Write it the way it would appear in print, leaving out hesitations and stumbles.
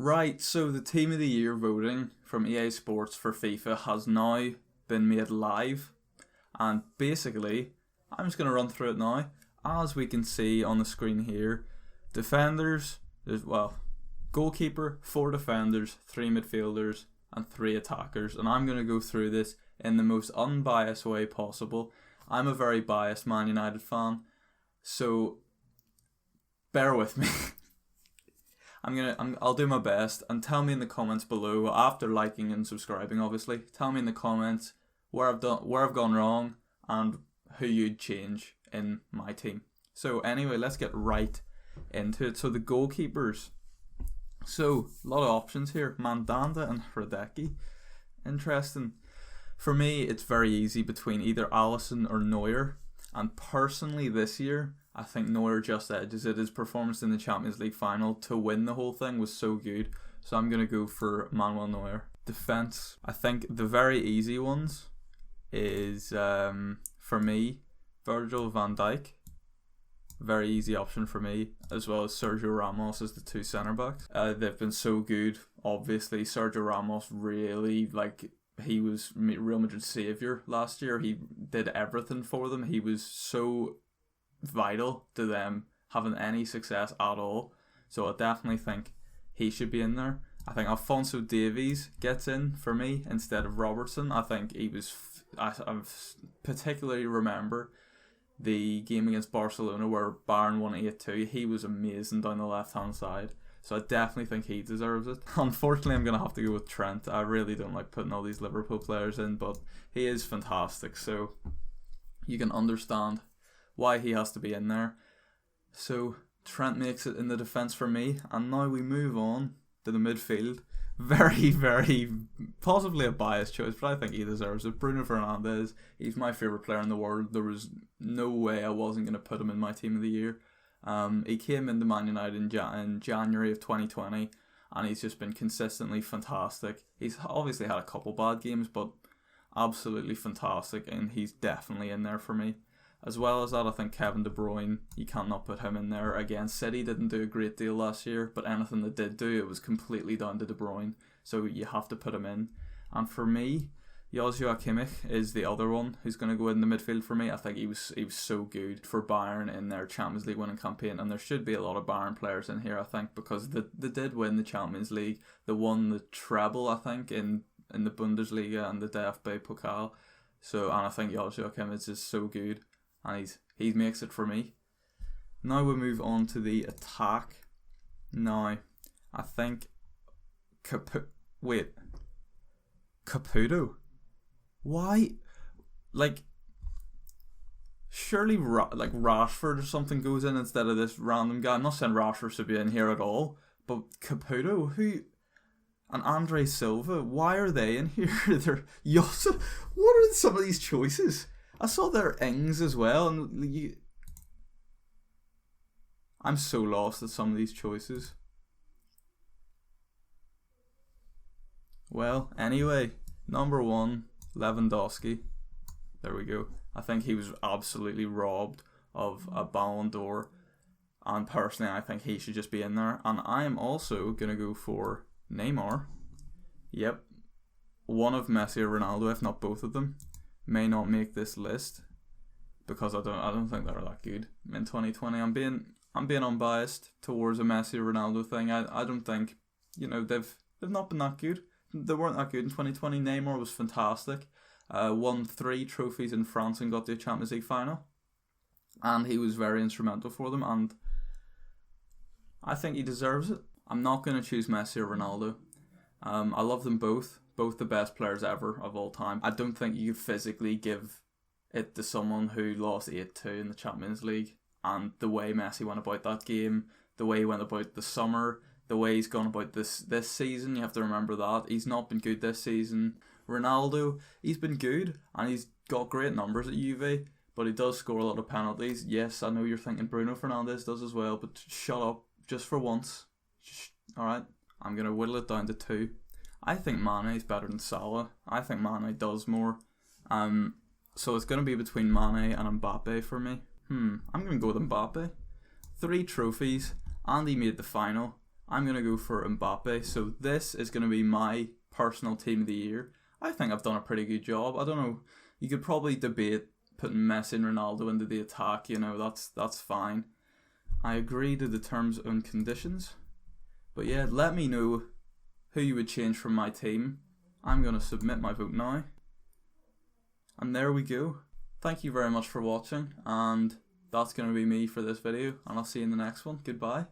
Right, so the Team of the Year voting from EA Sports for FIFA has now been made live. And basically, I'm just going to run through it now. As we can see on the screen here, defenders, goalkeeper, 4 defenders, 3 midfielders, and 3 attackers. And I'm going to go through this in the most unbiased way possible. I'm a very biased Man United fan, so bear with me. I'll do my best, and tell me in the comments below, after liking and subscribing obviously, tell me in the comments where I've gone wrong and who you'd change in my team. So anyway, let's get right into it. So the goalkeepers. So a lot of options here. Mandanda and Hradecky. Interesting. For me, it's very easy between either Alisson or Neuer. And personally this year, I think Neuer just edges it. His performance in the Champions League final to win the whole thing was so good. So I'm going to go for Manuel Neuer. Defence. I think the very easy ones is, for me, Virgil van Dijk. Very easy option for me, as well as Sergio Ramos as the 2 centre backs. They've been so good. Obviously, Sergio Ramos really, he was Real Madrid's saviour last year. He did everything for them. He was so vital to them having any success at all. So I definitely think he should be in there. I think Alphonso Davies gets in for me instead of Robertson. I think he was. I particularly remember the game against Barcelona where Bayern won 8-2. He was amazing down the left hand side. So I definitely think he deserves it. Unfortunately, I'm going to have to go with Trent. I really don't like putting all these Liverpool players in, but he is fantastic. So you can understand why he has to be in there. So Trent makes it in the defence for me. And now we move on to the midfield. Very, very, possibly a biased choice, but I think he deserves it. Bruno Fernandes, he's my favourite player in the world. There was no way I wasn't going to put him in my team of the year. He came into Man United in January of 2020, and he's just been consistently fantastic. He's obviously had a couple bad games, but absolutely fantastic, and he's definitely in there for me. As well as that, I think Kevin De Bruyne, you cannot put him in there. Again, City didn't do a great deal last year, but anything they did do, it was completely down to De Bruyne. So you have to put him in. And for me, Joshua Kimmich is the other one who's going to go in the midfield for me. I think he was so good for Bayern in their Champions League winning campaign, and there should be a lot of Bayern players in here, I think, because they did win the Champions League. They won the treble, I think, in the Bundesliga and the DFB Pokal. And I think Joshua Kimmich is so good. And he makes it for me. Now we move on to the attack. Now, I think Caputo. Why? Surely Rashford or something goes in instead of this random guy. I'm not saying Rashford should be in here at all, but Caputo, and Andre Silva, why are they in here? What are some of these choices? I saw their ings as well, and I'm so lost at some of these choices. Well, anyway, number 1, Lewandowski. There we go. I think he was absolutely robbed of a Ballon d'Or, and personally I think he should just be in there. And I am also going to go for Neymar. Yep, one of Messi or Ronaldo, if not both of them, may not make this list because I don't think they're that good in 2020. I'm being unbiased towards a Messi or Ronaldo thing. I don't think they've not been that good. They weren't that good in 2020. Neymar was fantastic. Won 3 trophies in France and got to the Champions League final, and he was very instrumental for them. And I think he deserves it. I'm not going to choose Messi or Ronaldo. I love them both the best players ever of all time. I don't think you could physically give it to someone who lost 8-2 in the Champions League, and the way Messi went about that game, the way he went about the summer, the way he's gone about this season. You have to remember that he's not been good this season. Ronaldo, he's been good and he's got great numbers at Juve, but he does score a lot of penalties. Yes, I know you're thinking Bruno Fernandes does as well, but shut up just for once. Alright, I'm going to whittle it down to 2. I think Mane is better than Salah. I think Mane does more. So it's going to be between Mane and Mbappe for me. I'm going to go with Mbappe. 3 trophies, and he made the final. I'm going to go for Mbappe. So this is going to be my personal team of the year. I think I've done a pretty good job. I don't know, you could probably debate putting Messi and Ronaldo into the attack, you know, that's fine. I agree to the terms and conditions. But yeah, let me know who you would change from my team. I'm going to submit my vote now. And there we go. Thank you very much for watching, and that's going to be me for this video, and I'll see you in the next one. Goodbye.